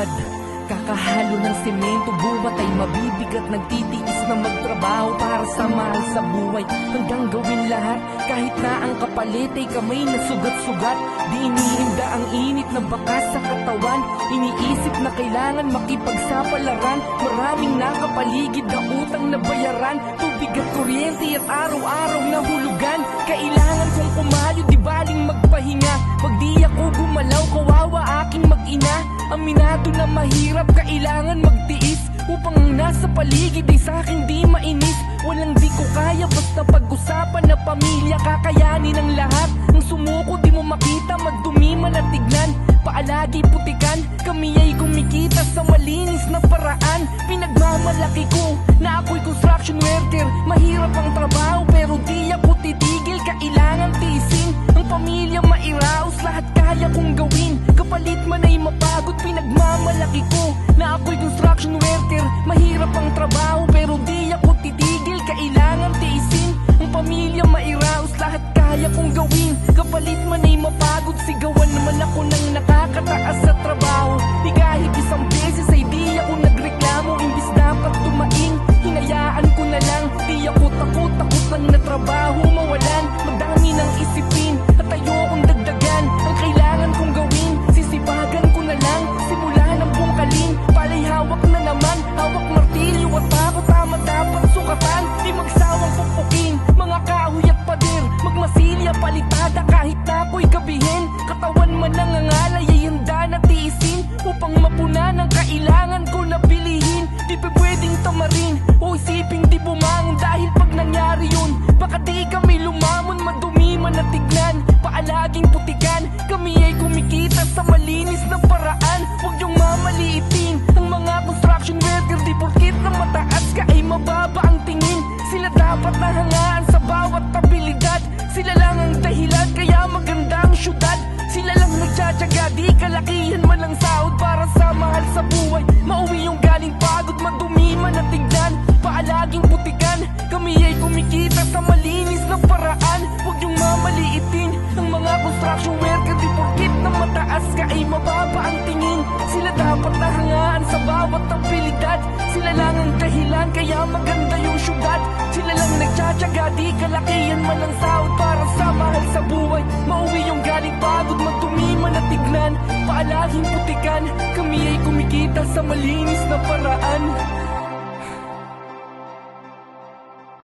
lumilipad. Kakahalo ng semento, buwat ay mabibigat. Nagtitiis na magtrabaho para sa mahal sa buhay, hanggang gawin lahat kahit na ang kapalit ay kamay na sugat-sugat. Di iniinda ang init na bakas sa katawan, iniisip na kailangan makipagsapalaran. Maraming nakapaligid na utang na bayaran, tubig at kuryente at araw-araw na hulugan. Kailangan kong kumayo, di baling magpahinga. Pag di ako gumalaw, kawawa aking mag-ina. Aminado na mahirap, kailangan magtiis, upang ang nasa paligid ay sa'king di mainis. Walang di ko kaya, basta pag-usapan na pamilya. Kakayanin ang lahat, ang sumuko di mo makita. Magdumi man at tignan, paalagi putikan. Kami ay kumikita sa malinis na paraan. Pinagmamalaki ko na ako'y construction worker. Mahirap ang trabaho pero di ako titigil. Kailangan tiisin ang pamilya, mairaos lahat kaya kong gawin. Kapalit man ay mapagod, pinagmamalaki ko na ako'y construction worker. Mahirap ang trabaho pero di ako titigil. Kailangan tiisin ang pamilya, mairaos lahat kaya kong gawin. Kapalit man ay mapagod, sigawan naman ako ng nakakataas sa trabaho. Di kahit isang beses ay di ako nagreklamo. Imbis dapat tumaing, hinayaan ko na lang. Di ako takot lang na trabaho mawalan. Madami ng isipin at ayokong dagdagan. Ang kailangan kong gawin, sisipagan ko na lang. Simula ng bungkalin, palay hawak na naman. Hawak martilyo at ako, tama dapat sukatan. Di magsawang pupukin, mga kahoy at pader. Magmasilya, palitada kahit na ako'y gabihin. Katawan man ang angalay ay handa na tiisin, upang mapunan ang kailangan ko na bilihin. Di pa pwedeng tamarin o isiping di bumangon, dahil pag nangyari yun, baka di kami lumamon. Madumi man na tignan, paalaging putikan. Kami ay kumikita sa malinis na paraan. Huwag niyong mamaliitin ang mga construction worker. Di porkit na mataas ka ay mababa ang tingin. Sila dapat nahangaan sa bawat abilidad. Sila lang ang dahilan kaya maganda ang syudad. Sila lang nagtsatsaga, di kalakihan man ang sahod para sa mahal sa buhay. Mauwi yung galing pagod, madumi man na tignan, paalaging putikan. Kami ay kumikita sa malinis na paraan. Huwag yung mamaliitin ang mga construction worker. Di porkit na mataas ka ay mababa ang tingin. Sila dapat nahangaan sa bawat abilidad. Sila lang ang dahilan kaya maganda yung syudad. Sila lang nagtsatsaga, di kalakihan man ang sahod para sa mahal sa buhay. Mauwi yung galing pagod, magdumi man na tignan, paalaging putikan. Kami ay kumikita sa malinis na paraan.